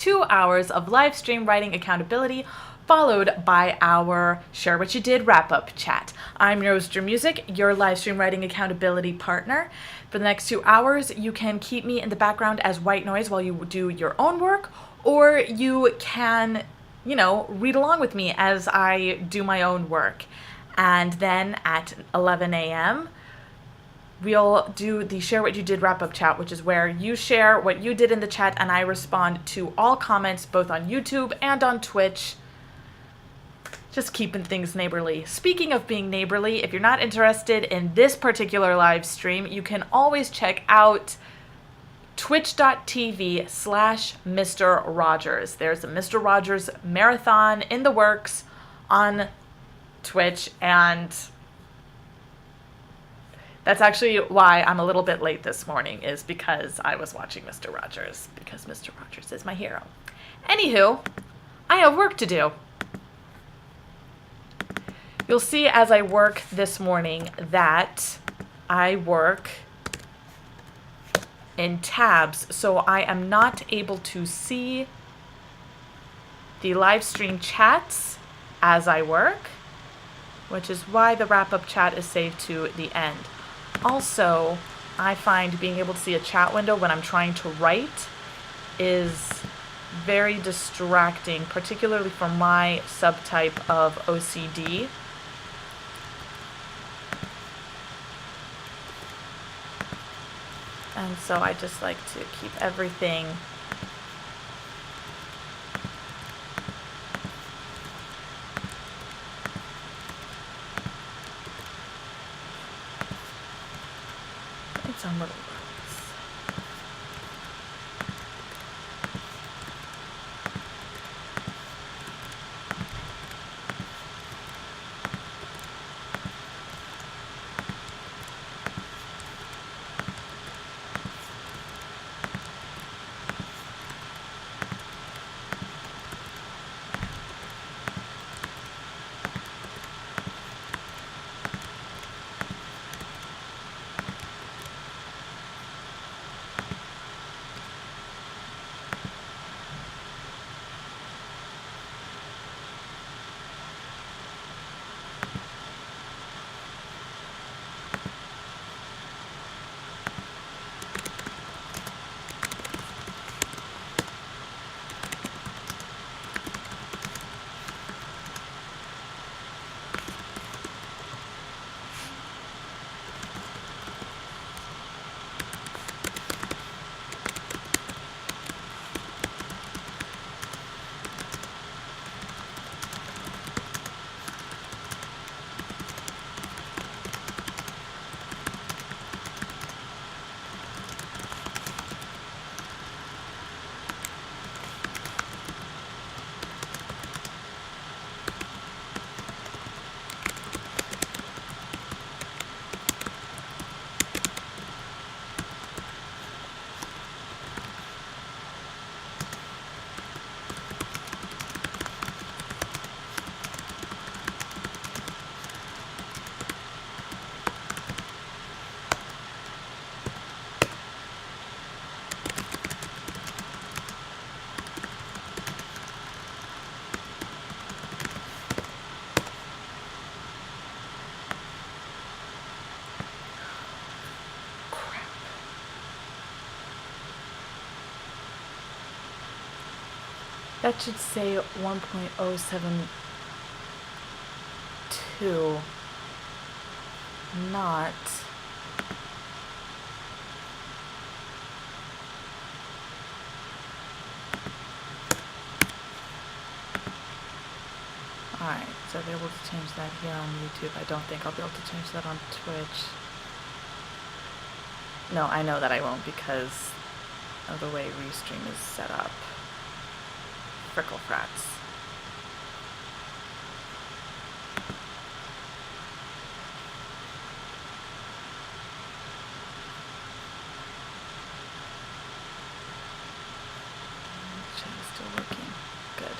2 hours of live stream writing accountability, followed by our Share What You Did wrap-up chat. I'm Roaster Music, your live stream writing accountability partner. For the next 2 hours, you can keep me in the background as white noise while you do your own work, or you can, read along with me as I do my own work. And then at 11 a.m., we'll do the Share What You Did wrap-up chat, which is where you share what you did in the chat and I respond to all comments both on YouTube and on Twitch. Just keeping things neighborly. Speaking of being neighborly, if you're not interested in this particular live stream, you can always check out twitch.tv/Mr. Rogers. There's a Mr. Rogers marathon in the works on Twitch, and that's actually why I'm a little bit late this morning, is because I was watching Mr. Rogers, because Mr. Rogers is my hero. Anywho, I have work to do. You'll see as I work this morning that I work in tabs, so I am not able to see the live stream chats as I work, which is why the wrap-up chat is saved to the end. Also, I find being able to see a chat window when I'm trying to write is very distracting, particularly for my subtype of OCD. And so I just like to keep everything its own little rows. That should say 1.072, not. Alright, so they're able to change that here on YouTube. I don't think I'll be able to change that on Twitch. No, I know that I won't because of the way Restream is set up. Frickle frats. Chat is still working. Good.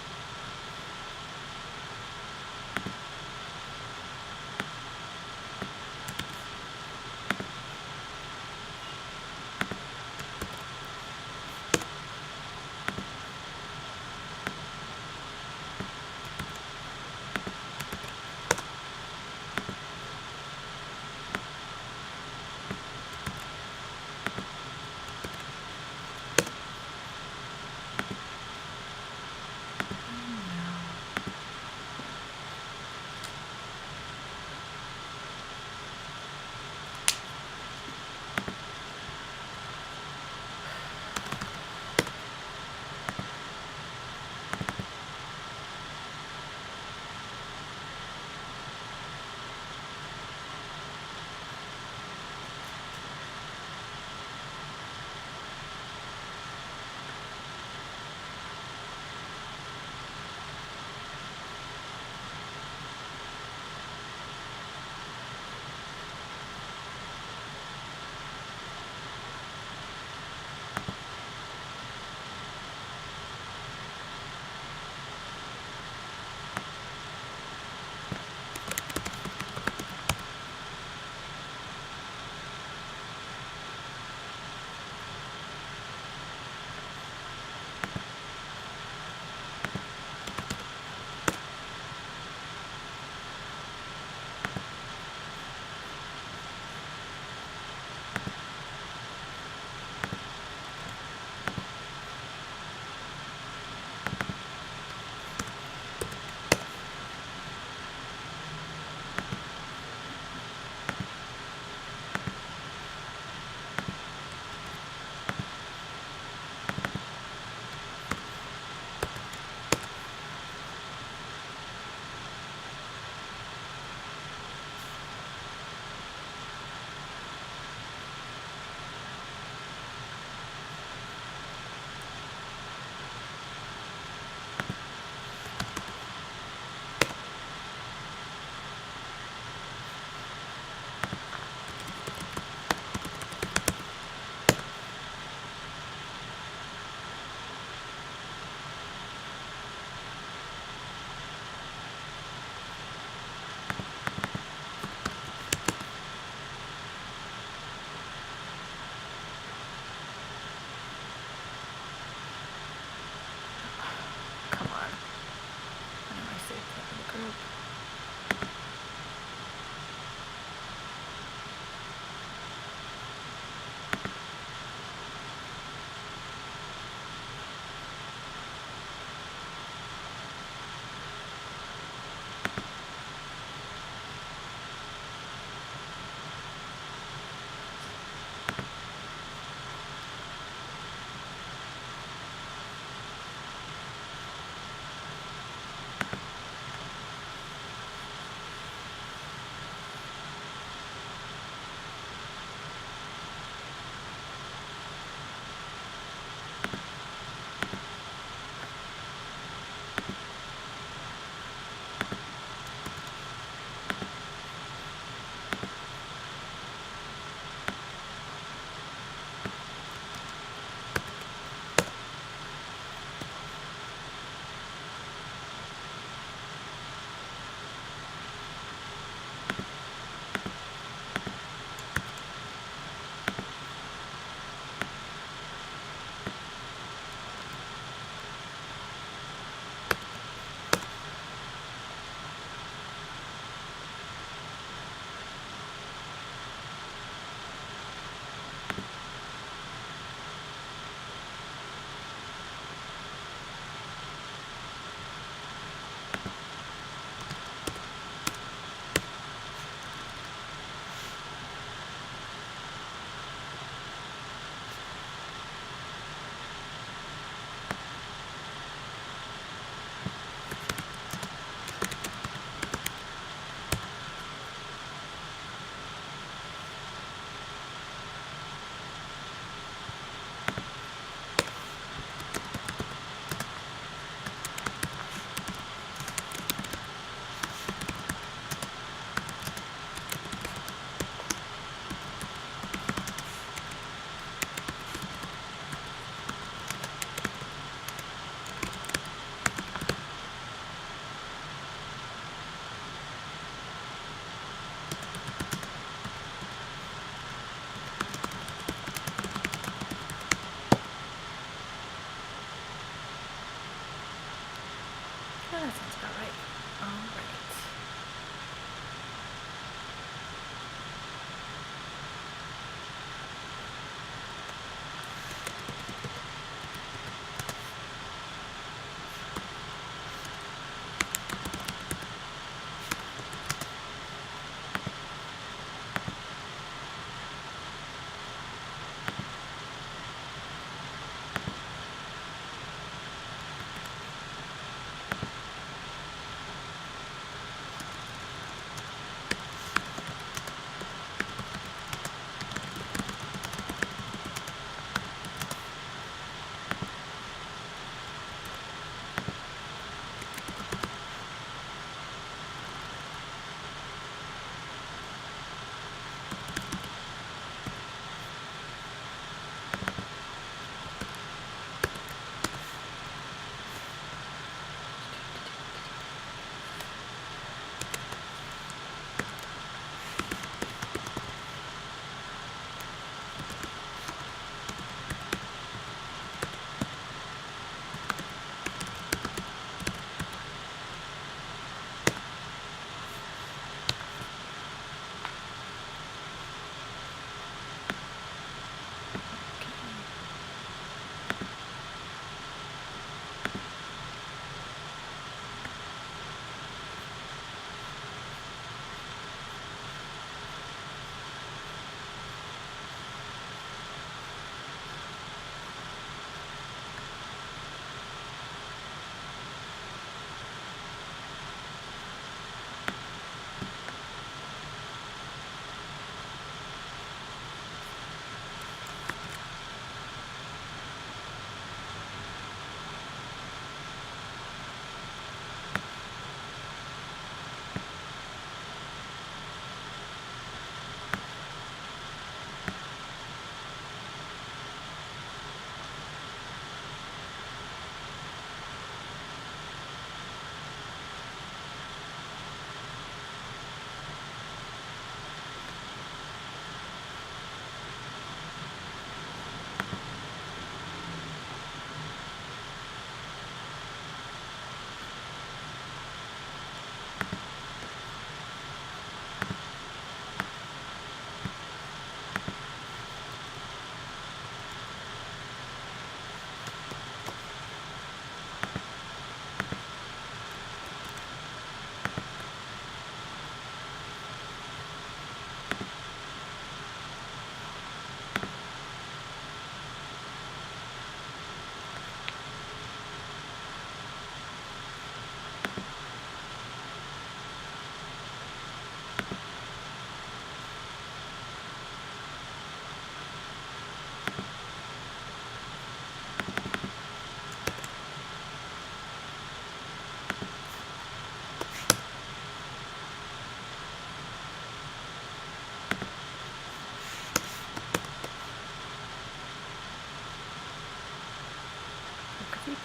Yeah, that sounds about right. All right.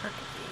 Perky.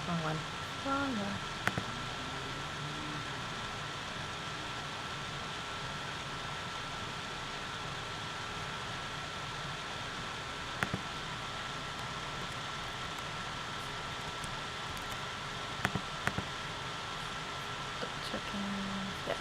Wrong one. Wrong one. Checking this.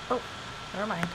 Oh, never mind.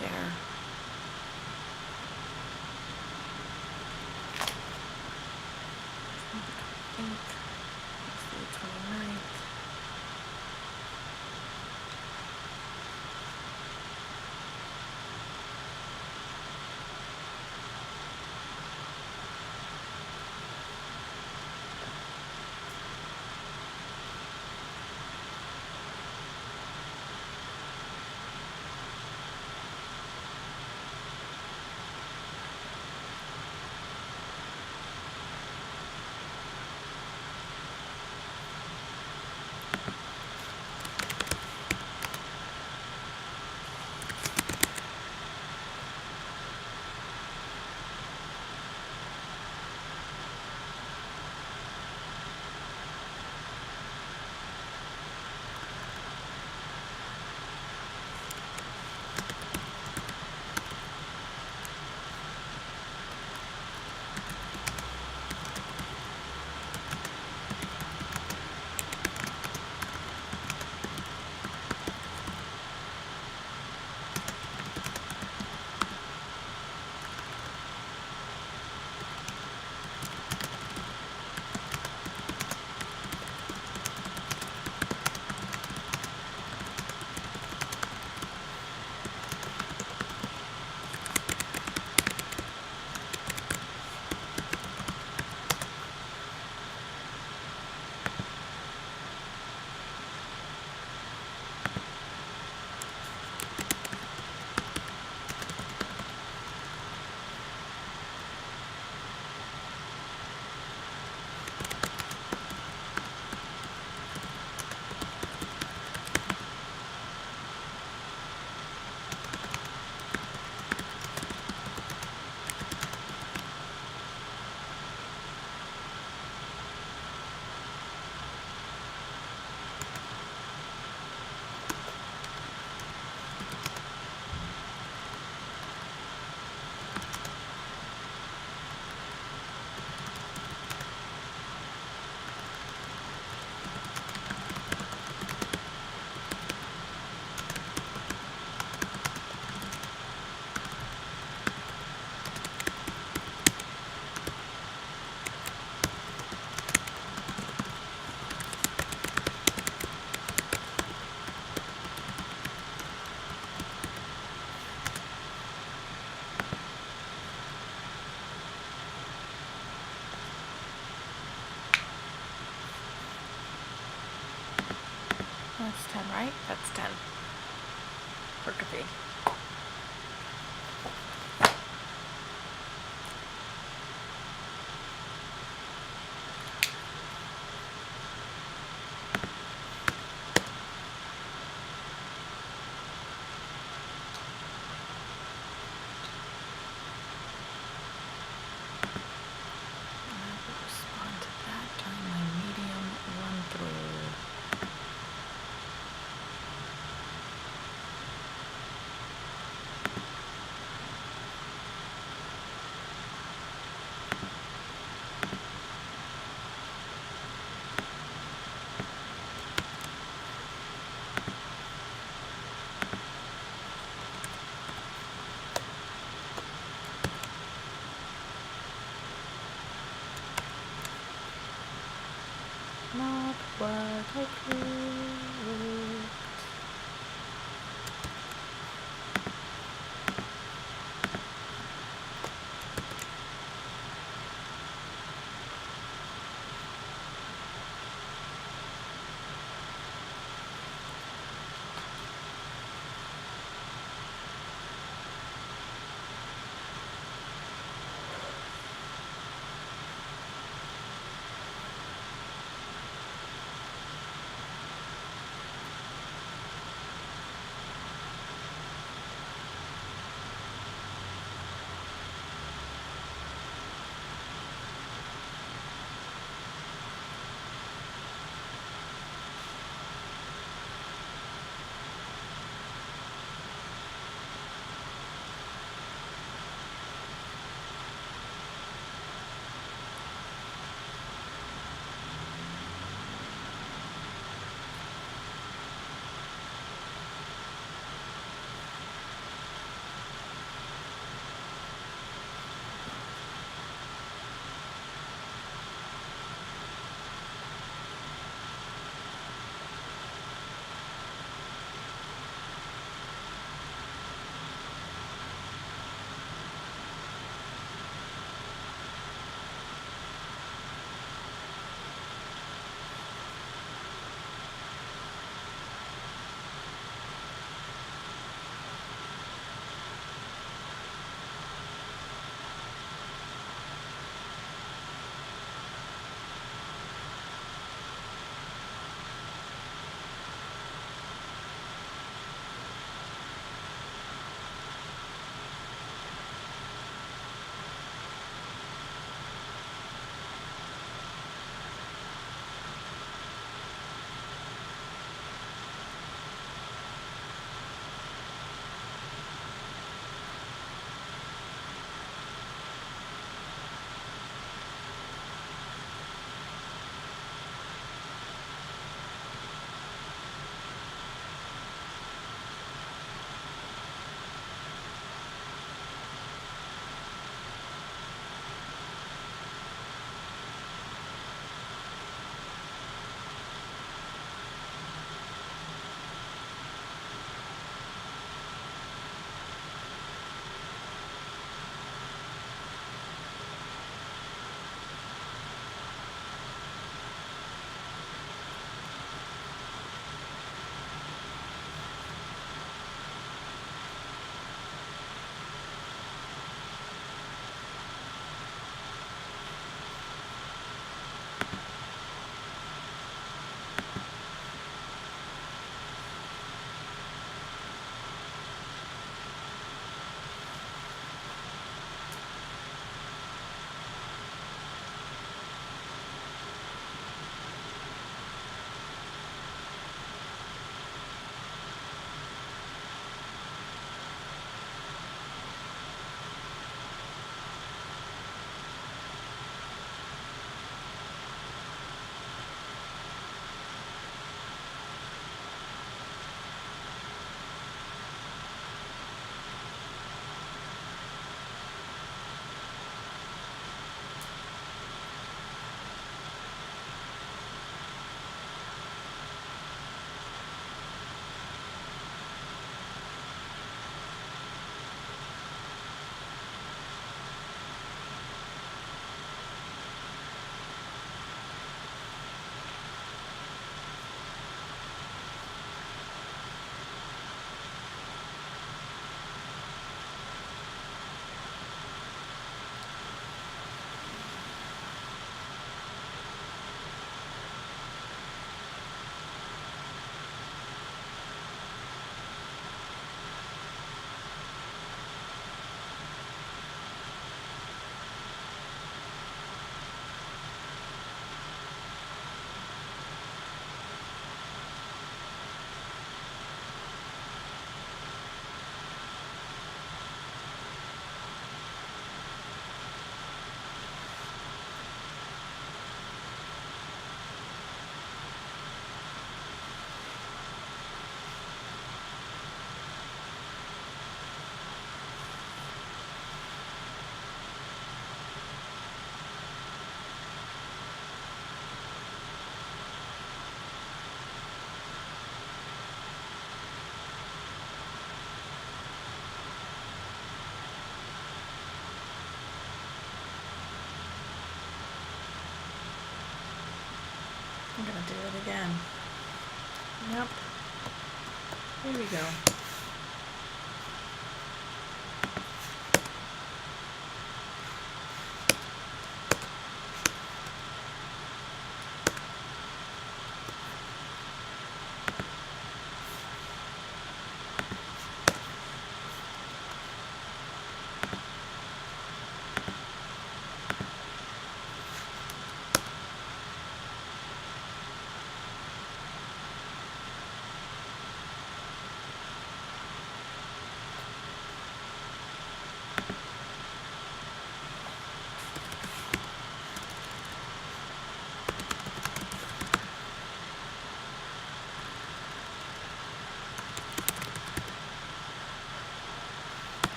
There. right? That's 10 for Kathy. Respond to that during my medium run through. gonna do it again. Yep. Here we go.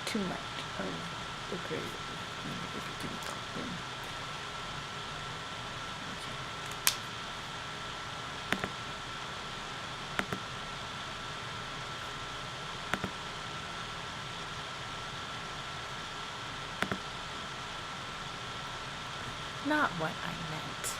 Too much of the creative. Not what I meant.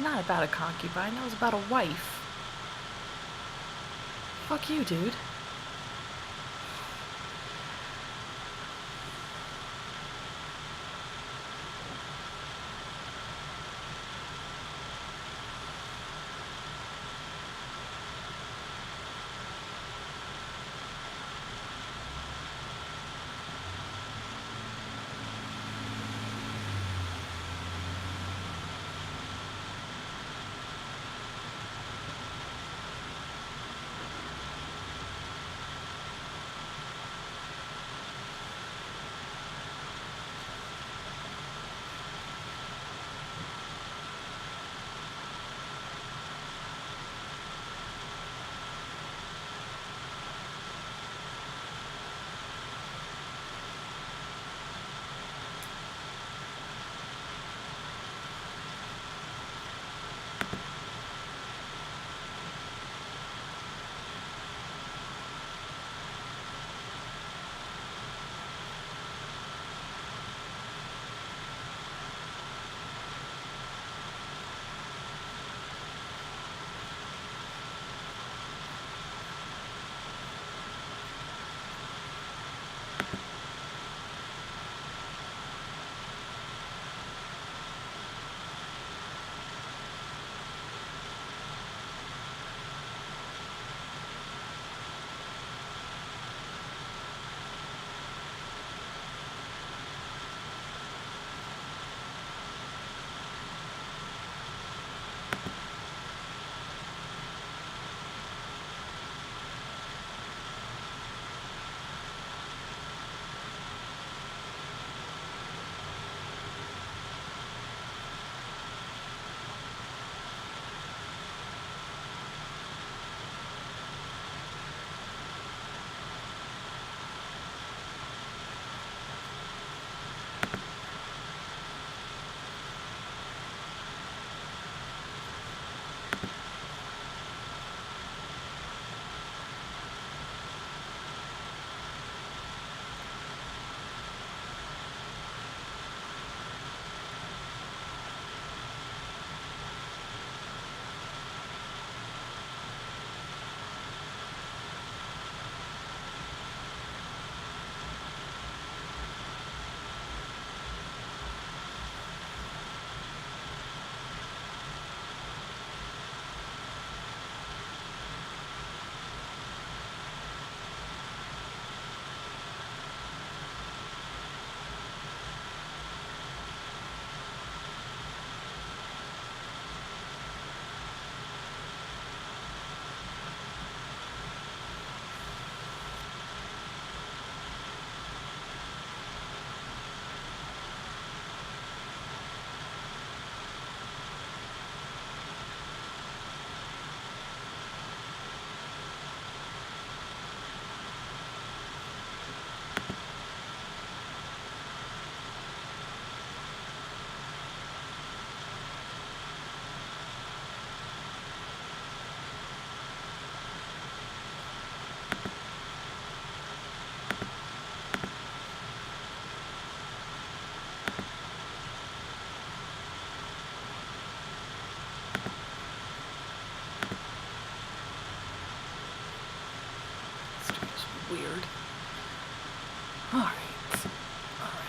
Not about a concubine, that was about a wife. Fuck you, dude. Weird. All right. All right.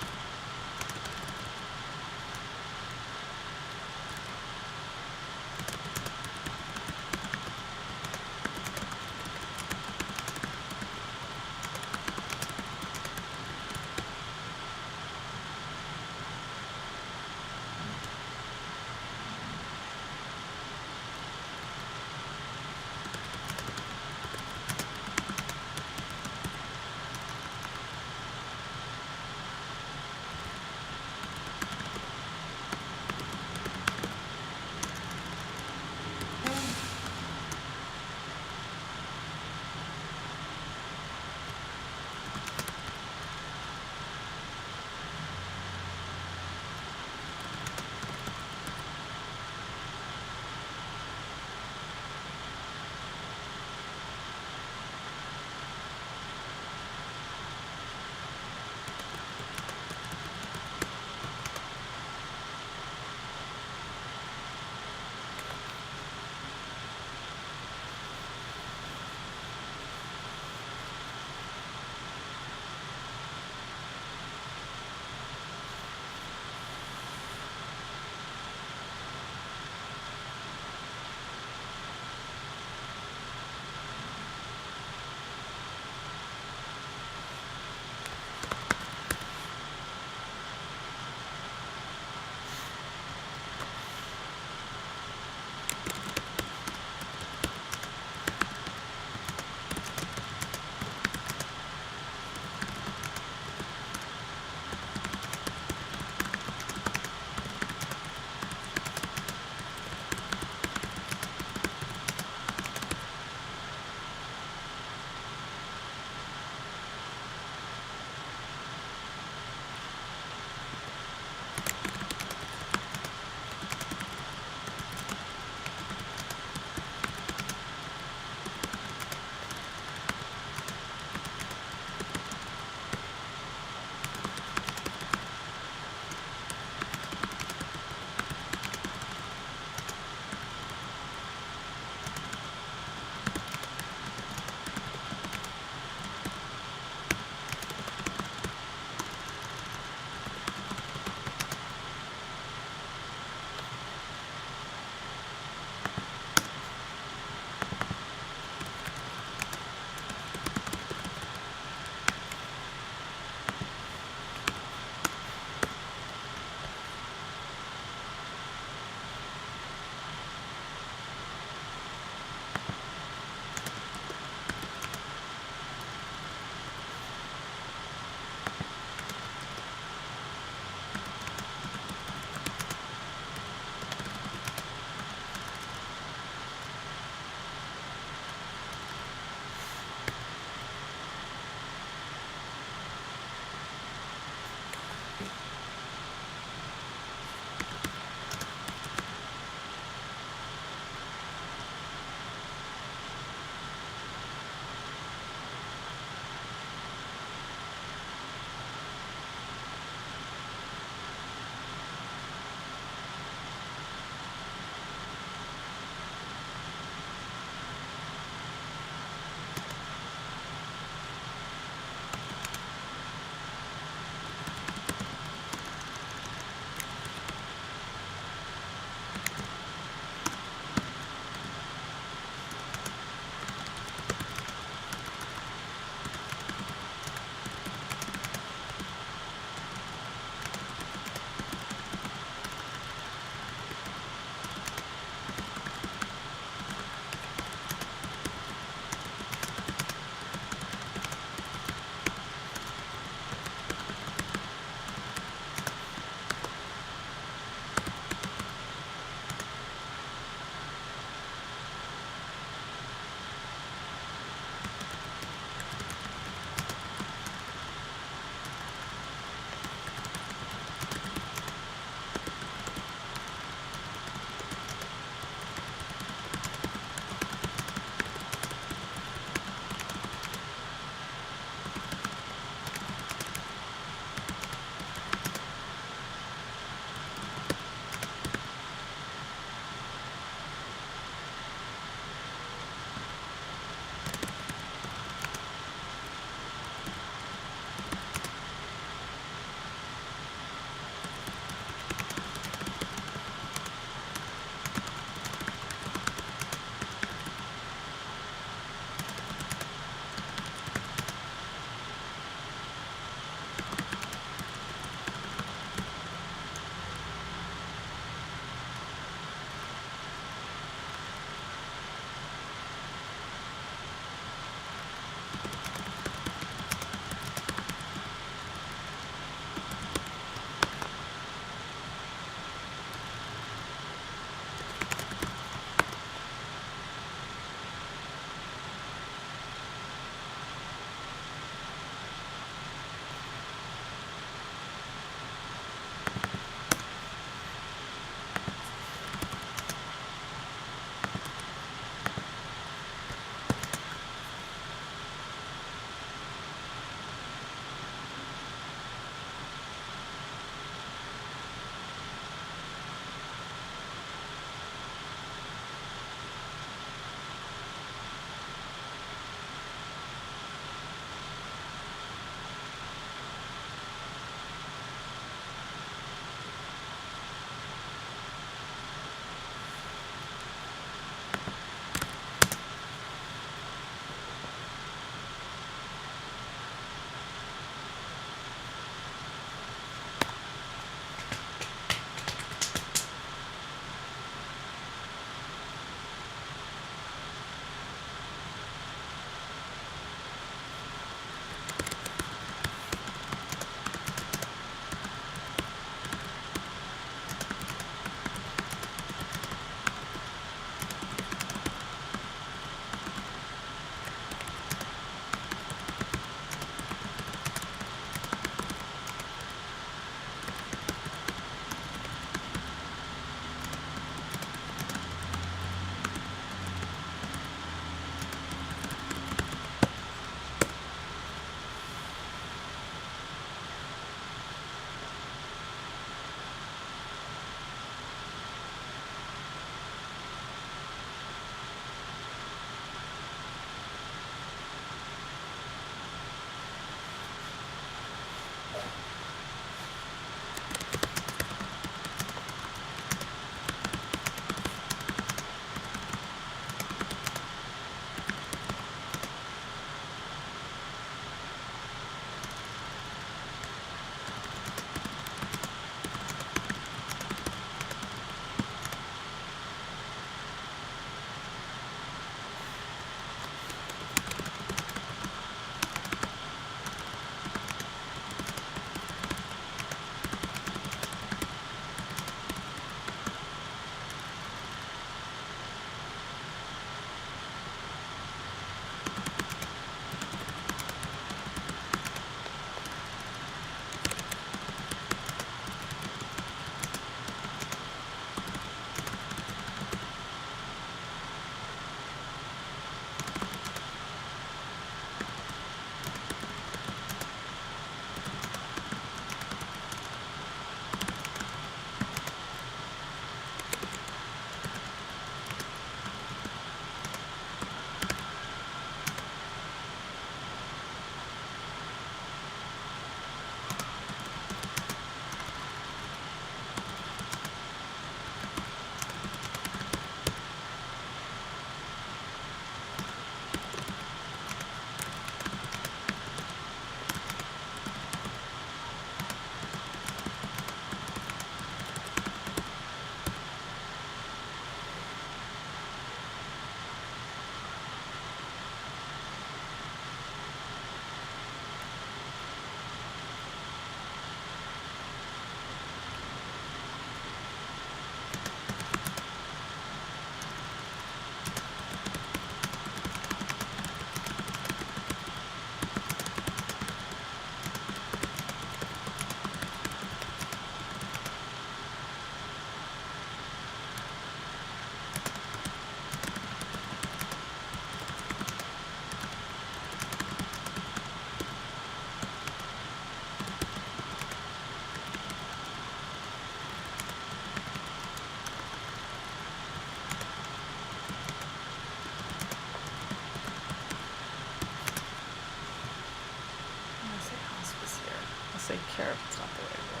say care if it's not the right word.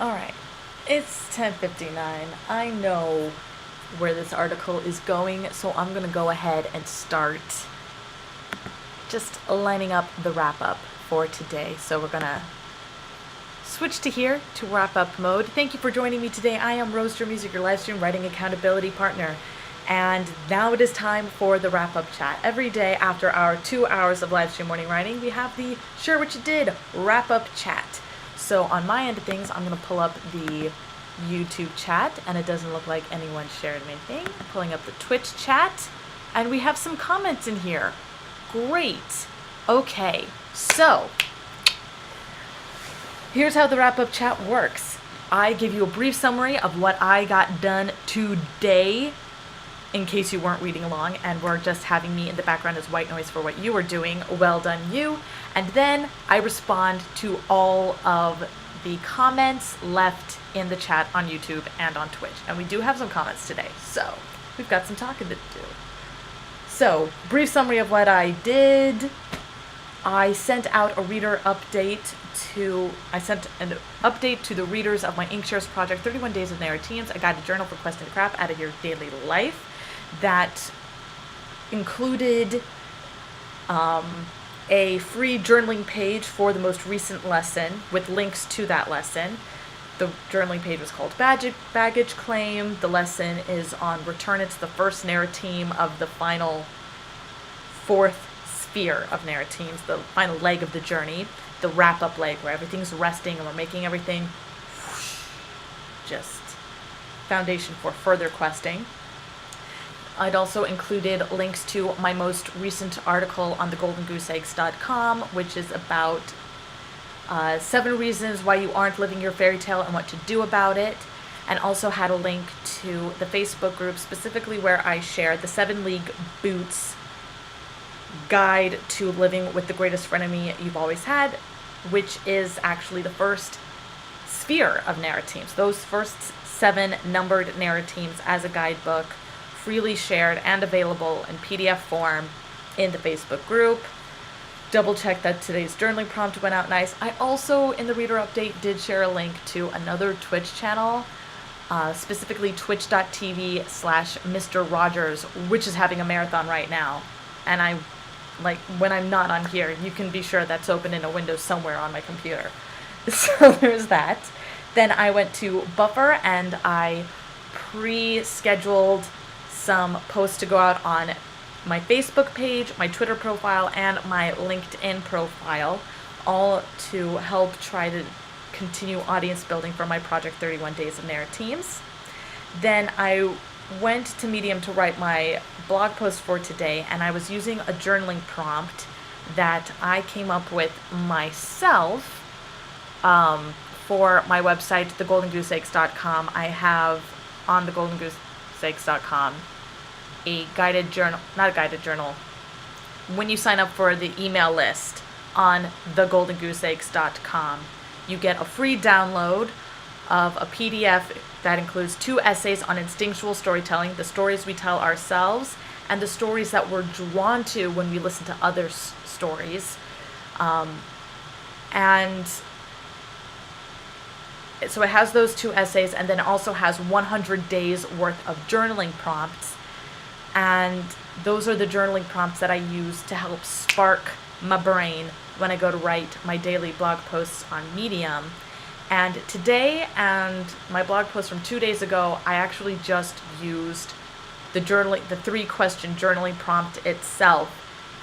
Alright, it's 10:59. I know where this article is going, so I'm going to go ahead and start just lining up the wrap-up for today. So we're going to switch to here to wrap-up mode. Thank you for joining me today. I am Rose Music, your live stream writing accountability partner. And now it is time for the wrap-up chat. Every day after our 2 hours of live stream morning writing, we have the Share What You Did wrap-up chat. So on my end of things, I'm going to pull up the YouTube chat, and it doesn't look like anyone shared anything. Pulling up the Twitch chat, and we have some comments in here. Great. Okay, so here's how the wrap-up chat works. I give you a brief summary of what I got done today, in case you weren't reading along and were just having me in the background as white noise for what you were doing. Well done, you. And then I respond to all of the comments left in the chat on YouTube and on Twitch. And we do have some comments today, so we've got some talking to do. So, brief summary of what I did. I sent out a reader update I sent an update to the readers of my Inkshares project, 31 Days of Narratemes, a guided journal for questing the crap out of your daily life. That included a free journaling page for the most recent lesson with links to that lesson. The journaling page was called Baggage Claim. The lesson is on Return. It's the first narrateme of the final fourth sphere of narratemes, the final leg of the journey, the wrap-up leg where everything's resting and we're making everything just foundation for further questing. I'd also included links to my most recent article on thegoldengooseeggs.com, which is about 7 reasons why you aren't living your fairy tale and what to do about it, and also had a link to the Facebook group, specifically where I shared the 7 League Boots guide to living with the greatest frenemy you've always had, which is actually the first sphere of narratemes. Those first 7 numbered narratemes as a guidebook, freely shared and available in PDF form in the Facebook group. Double check that today's journaling prompt went out nice. I also, in the reader update, did share a link to another Twitch channel, specifically twitch.tv/Mr. Rogers, which is having a marathon right now. And when I'm not on here, you can be sure that's open in a window somewhere on my computer. So there's that. Then I went to Buffer and I pre-scheduled some posts to go out on my Facebook page, my Twitter profile, and my LinkedIn profile, all to help try to continue audience building for my project 31 Days of Narratemes. Then I went to Medium to write my blog post for today, and I was using a journaling prompt that I came up with myself for my website, thegoldengooseeggs.com. I have on thegoldengooseeggs.com a guided journal, not a guided journal. When you sign up for the email list on thegoldengooseeggs.com, you get a free download of a PDF that includes 2 essays on instinctual storytelling, the stories we tell ourselves, and the stories that we're drawn to when we listen to other stories. And so it has those 2 essays, and then it also has 100 days worth of journaling prompts. And those are the journaling prompts that I use to help spark my brain when I go to write my daily blog posts on Medium. And today, and my blog post from 2 days ago, I actually just used the 3-question journaling prompt itself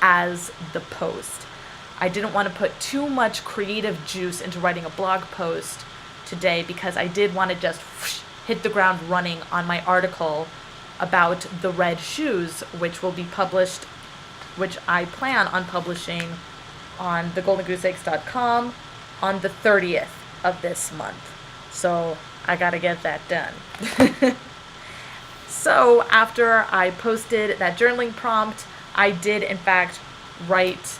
as the post. I didn't want to put too much creative juice into writing a blog post today because I did want to just hit the ground running on my article about the red shoes, which will be published, which I plan on publishing on thegoldengooseeggs.com on the 30th of this month. So I gotta get that done. So after I posted that journaling prompt, I did in fact write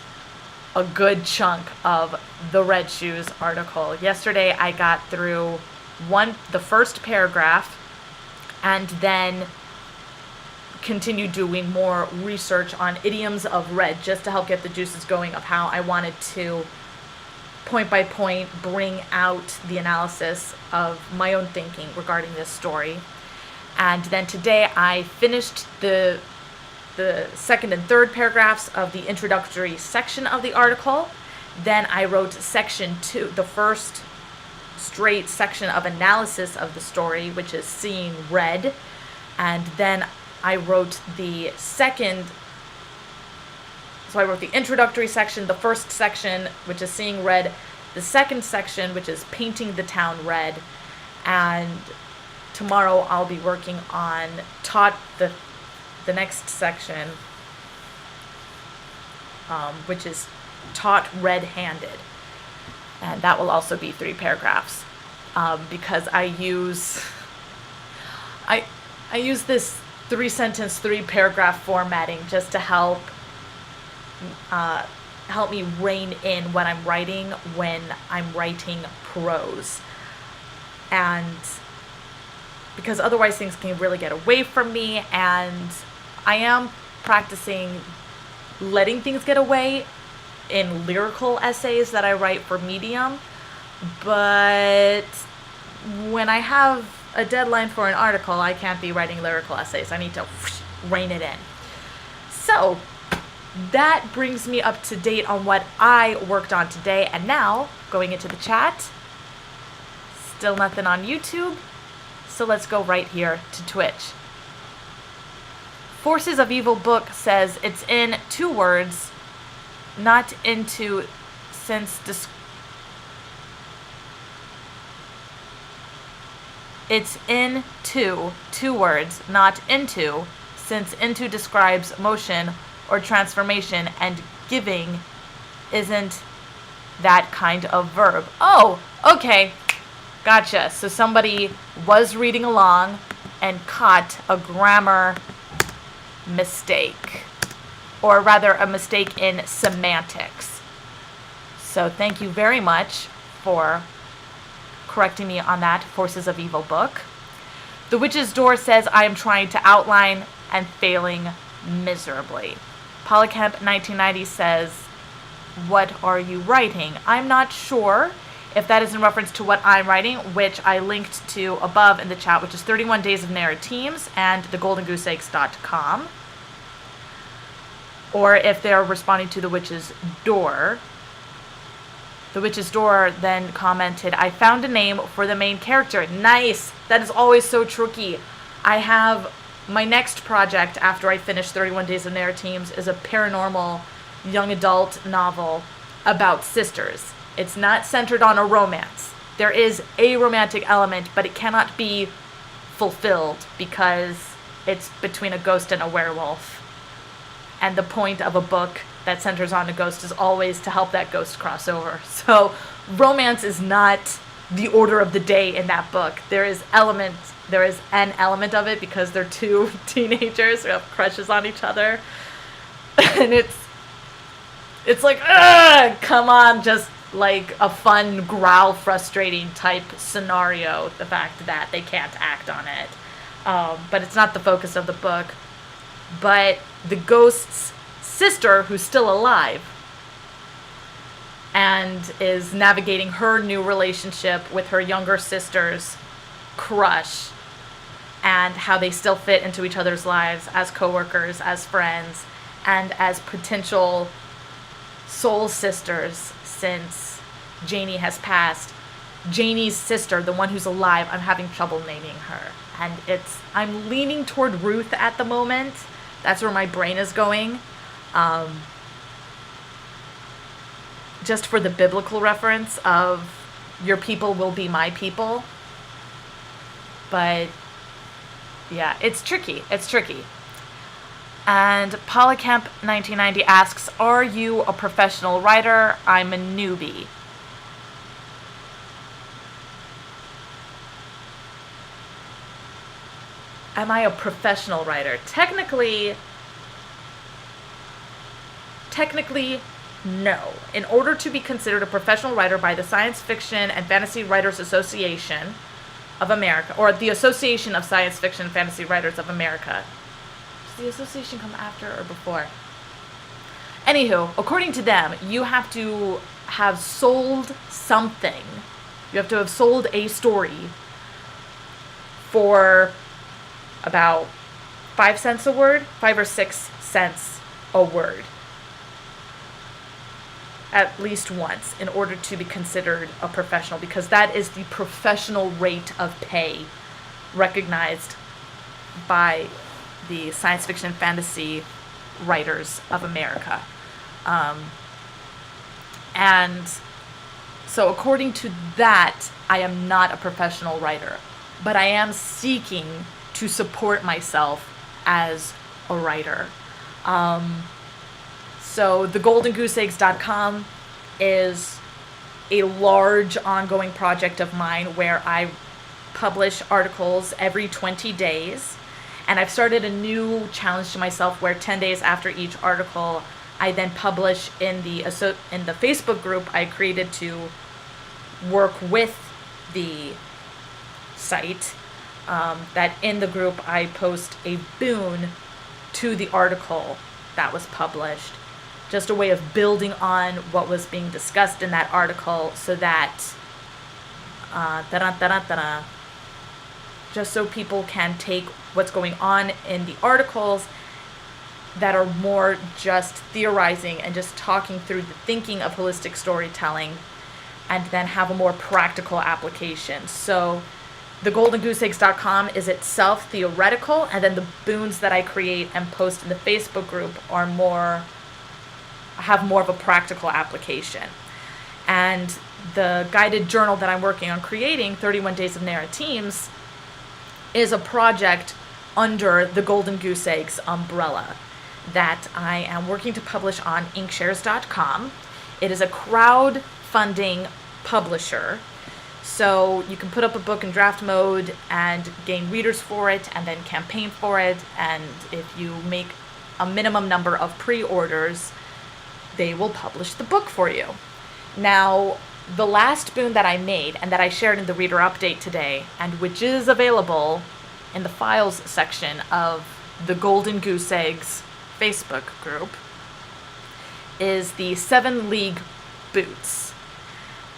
a good chunk of the Red Shoes article. Yesterday I got through the first paragraph and then continued doing more research on idioms of red just to help get the juices going of how I wanted to point by point bring out the analysis of my own thinking regarding this story. And then today I finished the second and third paragraphs of the introductory section of the article. Then I wrote section 2, the first straight section of analysis of the story, which is Seeing Red. And then I wrote the introductory section, the first section, which is Seeing Red, the second section, which is Painting the Town Red, and tomorrow I'll be working on the next section, which is Taught Red-Handed, and that will also be 3 paragraphs, because I use this 3-sentence, 3-paragraph formatting just to help me rein in what I'm writing when I'm writing prose. And because otherwise things can really get away from me, and I am practicing letting things get away in lyrical essays that I write for Medium, but when I have a deadline for an article, I can't be writing lyrical essays. I need to rein it in. So that brings me up to date on what I worked on today. And now, going into the chat, still nothing on YouTube, so let's go right here to Twitch. Forces of Evil Book says it's in 2 words, not into, since it's in two words, not into, since into describes motion or transformation, and giving isn't that kind of verb. Oh, okay. Gotcha. So somebody was reading along and caught a grammar mistake, or rather a mistake in semantics. So thank you very much for correcting me on that, Forces of Evil Book. The Witch's Door says I am trying to outline and failing miserably. Polycamp 1990 says, what are you writing? I'm not sure if that is in reference to what I'm writing, which I linked to above in the chat, which is 31 Days of Narratemes and thegoldengooseeggs.com. Or if they're responding to The Witch's Door. The Witch's Door then commented, I found a name for the main character. Nice! That is always so tricky. I have my next project after I finish 31 Days of Narratemes is a paranormal young adult novel about sisters. It's not centered on a romance. There is a romantic element, but it cannot be fulfilled because it's between a ghost and a werewolf. And the point of a book that centers on a ghost is always to help that ghost cross over. So romance is not the order of the day in that book. There is an element of it because they're 2 teenagers who have crushes on each other. And it's like, come on, just like a fun, growl, frustrating type scenario, the fact that they can't act on it. But it's not the focus of the book. But the ghost's sister, who's still alive, and is navigating her new relationship with her younger sister's crush, and how they still fit into each other's lives as coworkers, as friends, and as potential soul sisters since Janie has passed. Janie's sister, the one who's alive, I'm having trouble naming her. And I'm leaning toward Ruth at the moment. That's where my brain is going. Just for the biblical reference of your people will be my people. But yeah, it's tricky. And Polycamp 1990 asks, are you a professional writer? I'm a newbie. Am I a professional writer? Technically, no. In order to be considered a professional writer by the Science Fiction and Fantasy Writers Association of America, or the Association of Science Fiction and Fantasy Writers of America. Does the association come after or before? Anywho, according to them, you have to have sold something. You have to have sold a story for about 5 cents a word, 5 or 6 cents a word, at least once, in order to be considered a professional, because that is the professional rate of pay recognized by the science fiction and fantasy writers of America. And so according to that, I am not a professional writer, but I am seeking to support myself as a writer. So thegoldengooseggs.com is a large ongoing project of mine where I publish articles every 20 days. And I've started a new challenge to myself where 10 days after each article, I then publish in the Facebook group I created to work with the site. That in the group I post a boon to the article that was published. Just a way of building on what was being discussed in that article, so that just so people can take what's going on in the articles that are more just theorizing and just talking through the thinking of holistic storytelling, and then have a more practical application. So thegoldengooseggs.com is itself theoretical, and then the boons that I create and post in the Facebook group have more of a practical application. And the guided journal that I'm working on creating, 31 Days of Narratemes, is a project under the Golden Goose Eggs umbrella that I am working to publish on inkshares.com. It is a crowdfunding publisher, so you can put up a book in draft mode and gain readers for it, and then campaign for it, and if you make a minimum number of pre-orders, they will publish the book for you. Now, the last boon that I made and that I shared in the reader update today, and which is available in the files section of the Golden Goose Eggs Facebook group, is the 7 League Boots.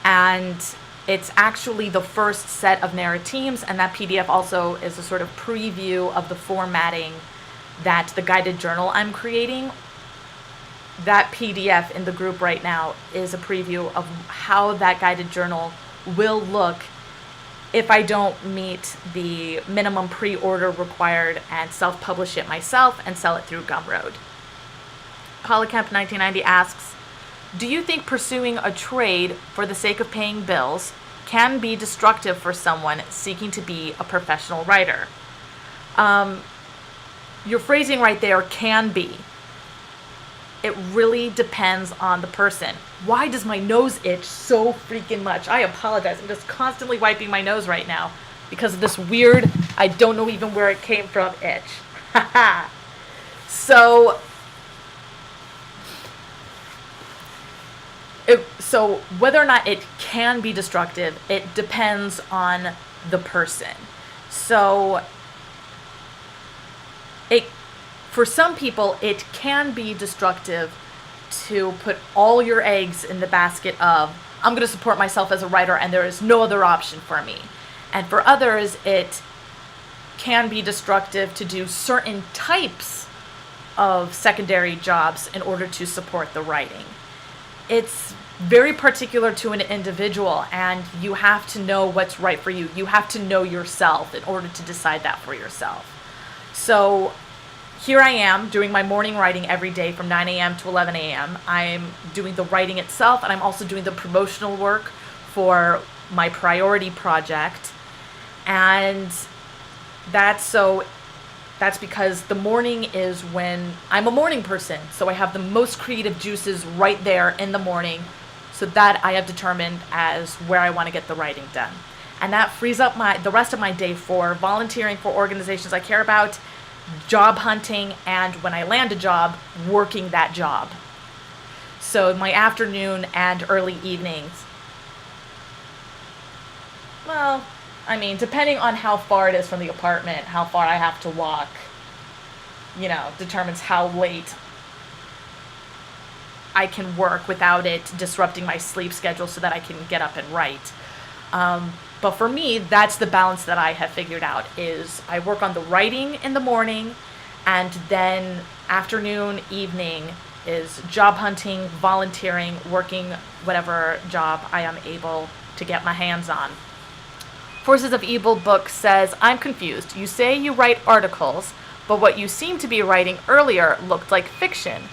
And it's actually the first set of Narratemes, and that PDF also is a sort of preview of the formatting that the guided journal I'm creating. That PDF in the group right now is a preview of how that guided journal will look if I don't meet the minimum pre-order required and self-publish it myself and sell it through Gumroad. Polycamp1990 asks, do you think pursuing a trade for the sake of paying bills can be destructive for someone seeking to be a professional writer? Your phrasing right there, can be. It really depends on the person. Why does my nose itch so freaking much? I apologize. I'm just constantly wiping my nose right now because of this weird, I don't know even where it came from, itch. So whether or not it can be destructive, it depends on the person. So for some people, it can be destructive to put all your eggs in the basket of, I'm going to support myself as a writer and there is no other option for me. And for others, it can be destructive to do certain types of secondary jobs in order to support the writing. It's very particular to an individual, and you have to know what's right for you. You have to know yourself in order to decide that for yourself. So here I am doing my morning writing every day from 9 a.m. to 11 a.m. I'm doing the writing itself, and I'm also doing the promotional work for my priority project. And that's because the morning is when I'm a morning person. So I have the most creative juices right there in the morning. So that I have determined as where I want to get the writing done. And that frees up the rest of my day for volunteering for organizations I care about, job hunting, and when I land a job, working that job. So my afternoon and early evenings, well, I mean, depending on how far it is from the apartment, how far I have to walk, determines how late I can work without it disrupting my sleep schedule so that I can get up and write. But for me, that's the balance that I have figured out is I work on the writing in the morning, and then afternoon, evening is job hunting, volunteering, working whatever job I am able to get my hands on. Forces of Evil book says, I'm confused. You say you write articles, but what you seem to be writing earlier looked like fiction.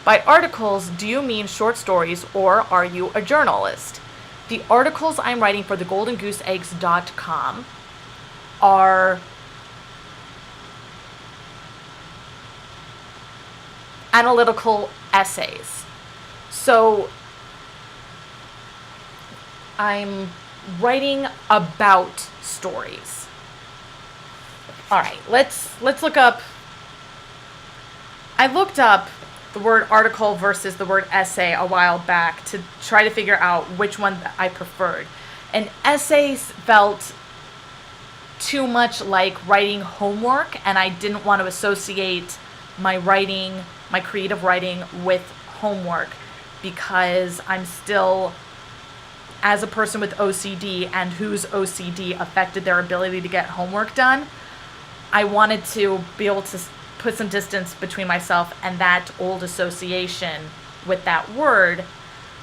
By articles, do you mean short stories, or are you a journalist? The articles I'm writing for the goldengooseeggs.com are analytical essays. So I'm writing about stories. All right, let's look up. I looked up the word article versus the word essay a while back to try to figure out which one I preferred. And essays felt too much like writing homework, and I didn't want to associate my writing, my creative writing, with homework, because I'm still, as a person with OCD and whose OCD affected their ability to get homework done, I wanted to be able to put some distance between myself and that old association with that word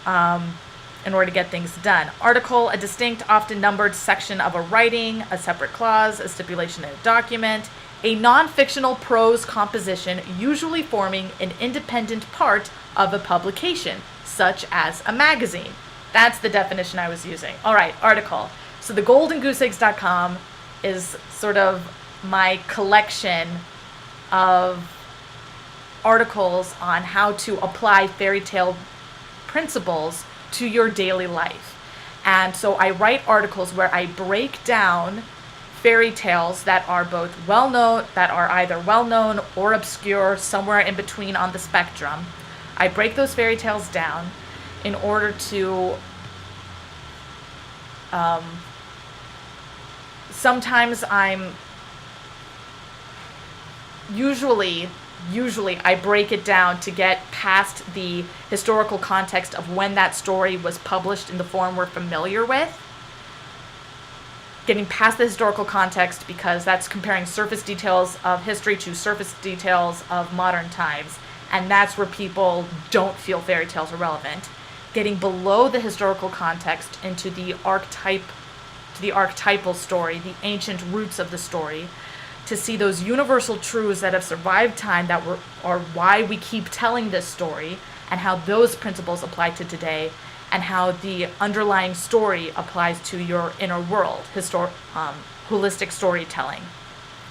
in order to get things done. Article, a distinct, often numbered section of a writing, a separate clause, a stipulation in a document, a non-fictional prose composition usually forming an independent part of a publication, such as a magazine. That's the definition I was using. All right, article. So the goldengooseeggs.com is sort of my collection of articles on how to apply fairy tale principles to your daily life. And so I write articles where I break down fairy tales that are both well-known, that are either well-known or obscure, somewhere in between on the spectrum. I break those fairy tales down in order to sometimes usually I break it down to get past the historical context of when that story was published in the form we're familiar with. Getting past the historical context, because that's comparing surface details of history to surface details of modern times, and that's where people don't feel fairy tales are relevant. Getting below the historical context into the archetypal story, the ancient roots of the story, to see those universal truths that have survived time that are why we keep telling this story, and how those principles apply to today, and how the underlying story applies to your inner world, holistic storytelling.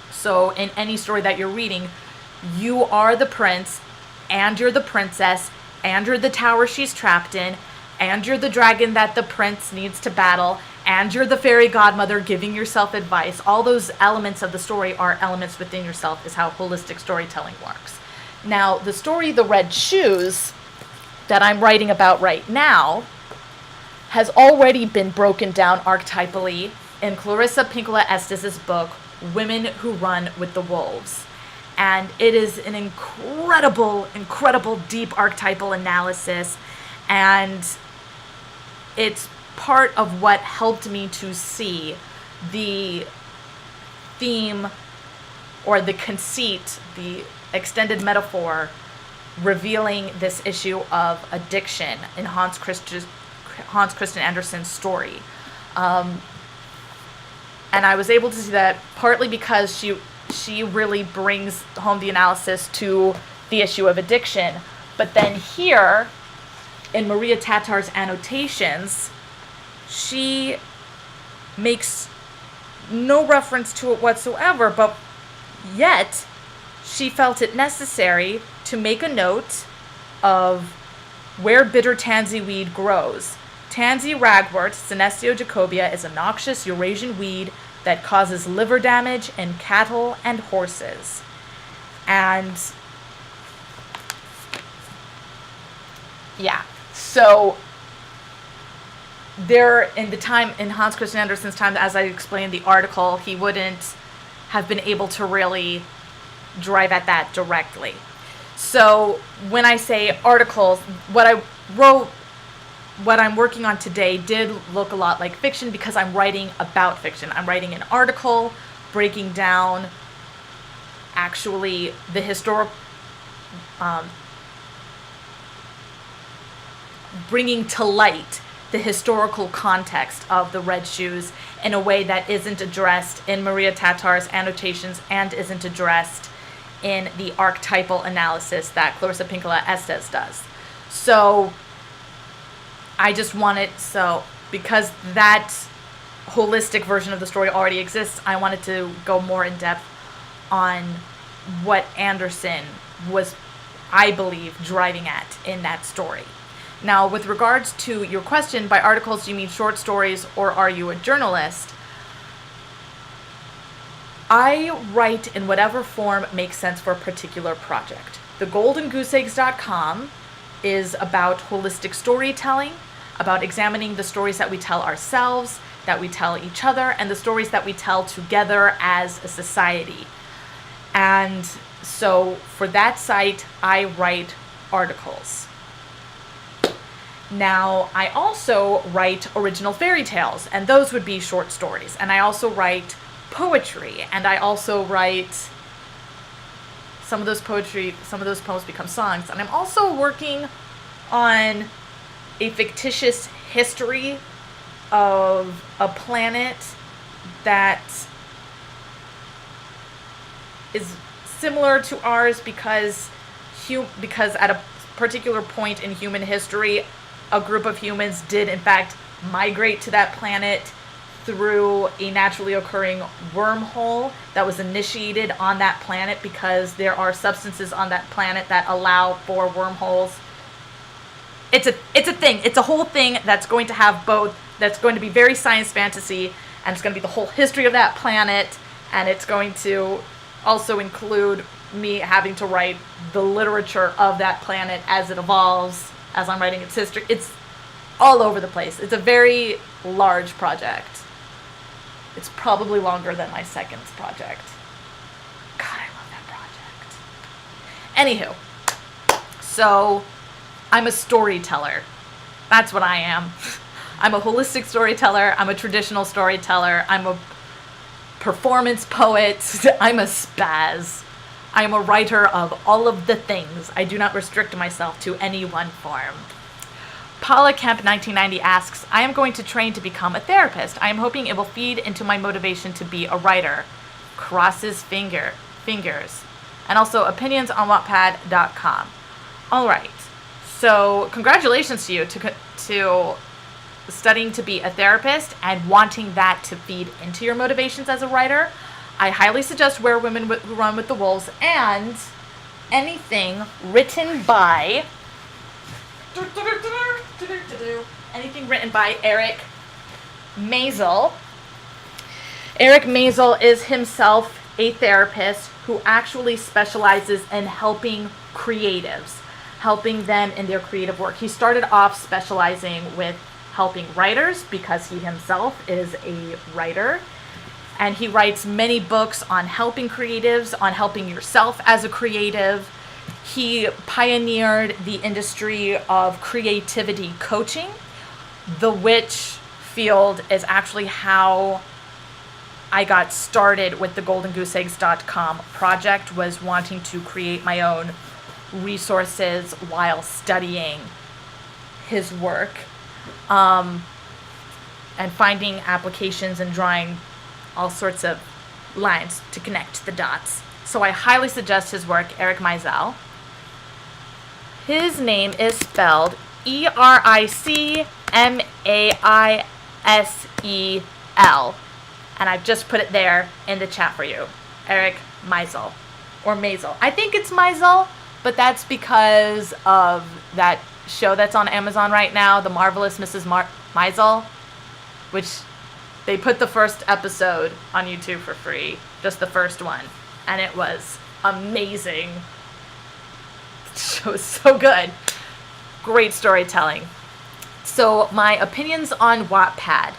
So in any story that you're reading, you are the prince, and you're the princess, and you're the tower she's trapped in, and you're the dragon that the prince needs to battle, and you're the fairy godmother giving yourself advice. All those elements of the story are elements within yourself, is how holistic storytelling works. Now, the story The Red Shoes that I'm writing about right now has already been broken down archetypally in Clarissa Pinkola Estes' book, Women Who Run with the Wolves. And it is an incredible, incredible deep archetypal analysis, and it's part of what helped me to see the theme or the conceit, the extended metaphor revealing this issue of addiction in Hans Christian Andersen's story. And I was able to see that partly because she really brings home the analysis to the issue of addiction. But then here, in Maria Tatar's annotations, she makes no reference to it whatsoever, but yet she felt it necessary to make a note of where bitter tansy weed grows. Tansy ragwort, Senecio jacobia, is a noxious Eurasian weed that causes liver damage in cattle and horses. And yeah, so there, in Hans Christian Andersen's time, as I explained in the article, he wouldn't have been able to really drive at that directly. So when I say articles, what I wrote, what I'm working on today did look a lot like fiction because I'm writing about fiction. I'm writing an article breaking down actually the historical, bringing to light the historical context of the Red Shoes in a way that isn't addressed in Maria Tatar's annotations and isn't addressed in the archetypal analysis that Clarissa Pinkola Estes does. So I just wanted, because that holistic version of the story already exists, I wanted to go more in depth on what Anderson was, I believe, driving at in that story. Now, with regards to your question, by articles, do you mean short stories or are you a journalist? I write in whatever form makes sense for a particular project. The goldengooseeggs.com is about holistic storytelling, about examining the stories that we tell ourselves, that we tell each other, and the stories that we tell together as a society. And so for that site, I write articles. Now, I also write original fairy tales, and those would be short stories. And I also write poetry, and I also write some of those poems become songs. And I'm also working on a fictitious history of a planet that is similar to ours because at a particular point in human history, a group of humans did in fact migrate to that planet through a naturally occurring wormhole that was initiated on that planet because there are substances on that planet that allow for wormholes. It's a thing. It's a whole thing that's going to have both, that's going to be very science fantasy, and it's going to be the whole history of that planet, and it's going to also include me having to write the literature of that planet as it evolves, as I'm writing its history. It's all over the place. It's a very large project. It's probably longer than my second project. God, I love that project. Anywho, so I'm a storyteller. That's what I am. I'm a holistic storyteller. I'm a traditional storyteller. I'm a performance poet. I'm a spaz. I am a writer of all of the things. I do not restrict myself to any one form. Paula Kemp 1990 asks, I am going to train to become a therapist. I am hoping it will feed into my motivation to be a writer. Crosses fingers. And also opinions on Wattpad.com. All right. So congratulations to you to studying to be a therapist and wanting that to feed into your motivations as a writer. I highly suggest Where Women Who Run with the Wolves and anything written by Eric Maisel. Eric Maisel is himself a therapist who actually specializes in helping creatives, helping them in their creative work. He started off specializing with helping writers because he himself is a writer. And he writes many books on helping creatives, on helping yourself as a creative. He pioneered the industry of creativity coaching, the which field is actually how I got started with the goldengooseeggs.com project, was wanting to create my own resources while studying his work, and finding applications and drawing all sorts of lines to connect the dots. So I highly suggest his work, Eric Maisel. His name is spelled Ericmaisel. And I've just put it there in the chat for you. Eric Maisel. Or Maisel. I think it's Maisel, but that's because of that show that's on Amazon right now, The Marvelous Mrs. Maisel, which they put the first episode on YouTube for free, just the first one, and it was amazing. The show is so good. Great storytelling. So my opinions on Wattpad.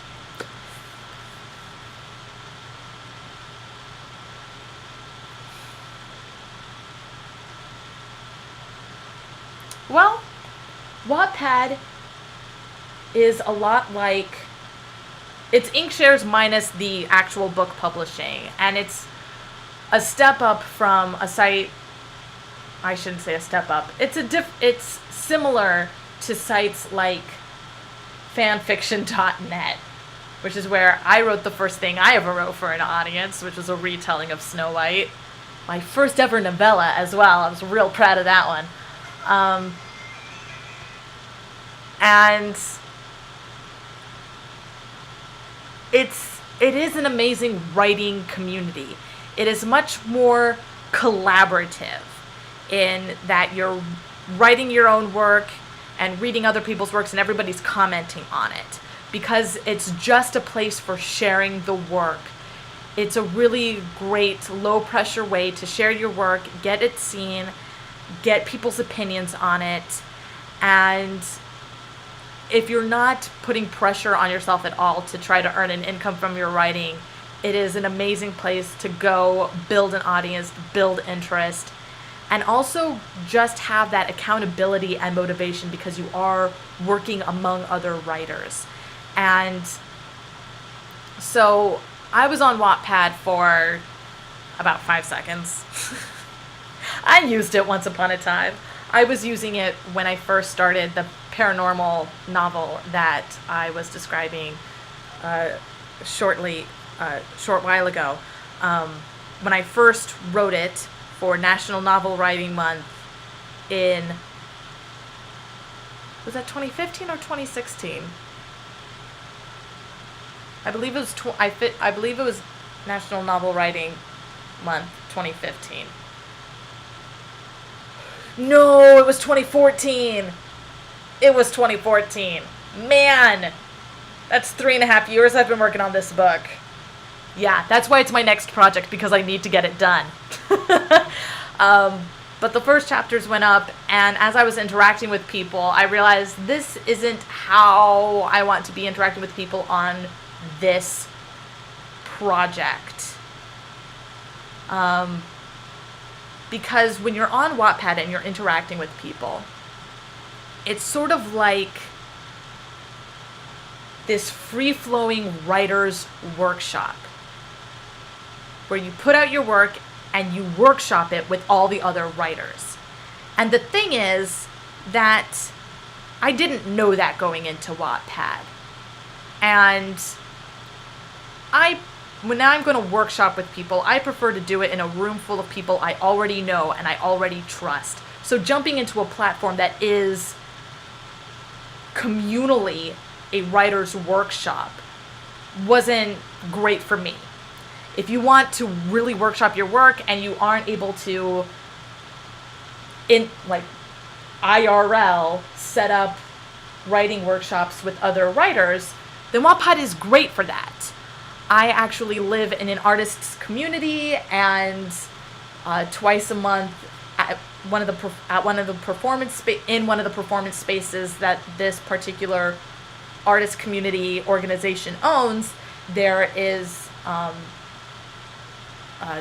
Well, Wattpad is a lot like, it's Inkshares minus the actual book publishing, and it's a step up from a site. I shouldn't say a step up. It's similar to sites like fanfiction.net, which is where I wrote the first thing I ever wrote for an audience, which was a retelling of Snow White. My first ever novella as well. I was real proud of that one. And it is an amazing writing community. It is much more collaborative in that you're writing your own work and reading other people's works and everybody's commenting on it, because it's just a place for sharing the work. It's a really great low pressure way to share your work, get it seen, get people's opinions on it. And if you're not putting pressure on yourself at all to try to earn an income from your writing, it is an amazing place to go build an audience, build interest, and also just have that accountability and motivation because you are working among other writers. And so I was on Wattpad for about 5 seconds. I used it once upon a time. I was using it when I first started the paranormal novel that I was describing short while ago. When I first wrote it for National Novel Writing Month in, was that 2015 or 2016? I believe it was I believe it was National Novel Writing Month 2015. No, it was 2014. It was 2014. Man, that's 3.5 years I've been working on this book. Yeah, that's why it's my next project, because I need to get it done. But the first chapters went up, and as I was interacting with people, I realized this isn't how I want to be interacting with people on this project. Because when you're on Wattpad and you're interacting with people, it's sort of like this free-flowing writer's workshop where you put out your work and you workshop it with all the other writers. And the thing is that I didn't know that going into Wattpad. And when I'm going to workshop with people, I prefer to do it in a room full of people I already know and I already trust. So jumping into a platform that is communally a writer's workshop wasn't great for me. If you want to really workshop your work and you aren't able to, in like IRL, set up writing workshops with other writers, then Wattpad is great for that. I actually live in an artist's community, and twice a month in one of the performance spaces that this particular artist community organization owns, there is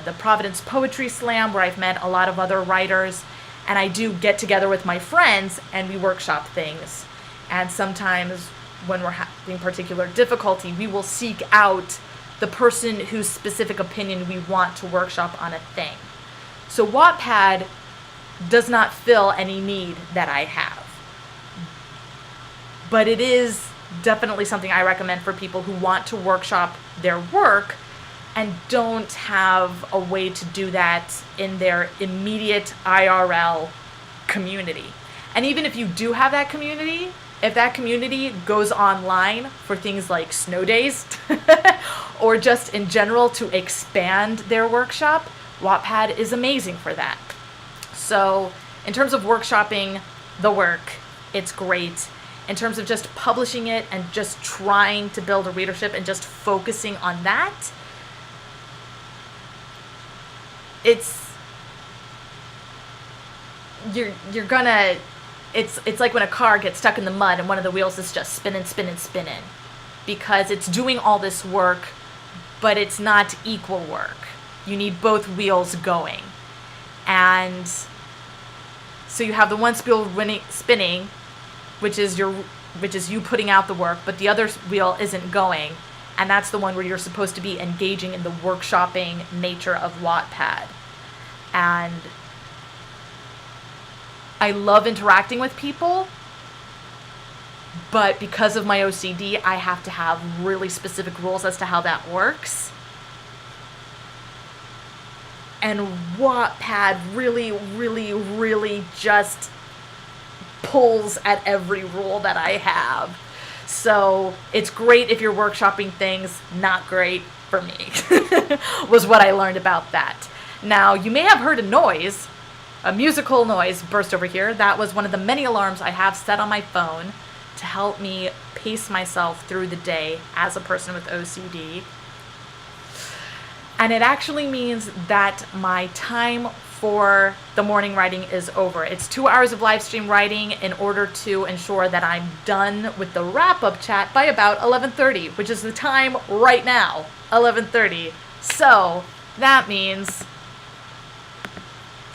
the Providence Poetry Slam, where I've met a lot of other writers, and I do get together with my friends and we workshop things. And sometimes when we're having particular difficulty, we will seek out the person whose specific opinion we want to workshop on a thing. So Wattpad does not fill any need that I have. But it is definitely something I recommend for people who want to workshop their work and don't have a way to do that in their immediate IRL community. And even if you do have that community, if that community goes online for things like snow days or just in general to expand their workshop, Wattpad is amazing for that. So in terms of workshopping the work, it's great. In terms of just publishing it and just trying to build a readership and just focusing on that, it's like when a car gets stuck in the mud and one of the wheels is just spinning, because it's doing all this work, but it's not equal work. You need both wheels going. And So you have the one spinning, which is you putting out the work, but the other wheel isn't going. And that's the one where you're supposed to be engaging in the workshopping nature of Wattpad. And I love interacting with people, but because of my OCD, I have to have really specific rules as to how that works. And Wattpad really, really, really just pulls at every rule that I have. So it's great if you're workshopping things, not great for me, was what I learned about that. Now, you may have heard a musical noise burst over here. That was one of the many alarms I have set on my phone to help me pace myself through the day as a person with OCD. And it actually means that my time for the morning writing is over. It's 2 hours of live stream writing in order to ensure that I'm done with the wrap-up chat by about 11:30, which is the time right now, 11:30. So that means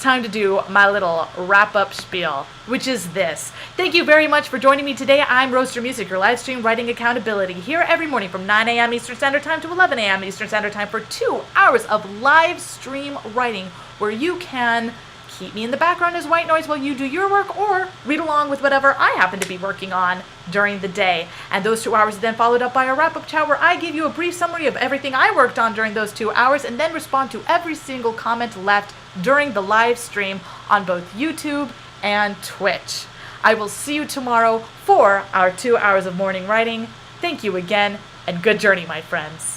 time to do my little wrap-up spiel, which is this. Thank you very much for joining me today. I'm Roaster Music, your live stream writing accountability, here every morning from 9 a.m. Eastern Standard Time to 11 a.m. Eastern Standard Time for 2 hours of live stream writing, where you can keep me in the background as white noise while you do your work, or read along with whatever I happen to be working on during the day. And those 2 hours are then followed up by a wrap-up chat where I give you a brief summary of everything I worked on during those 2 hours, and then respond to every single comment left during the live stream on both YouTube and Twitch. I will see you tomorrow for our 2 hours of morning writing. Thank you again, and good journey, my friends.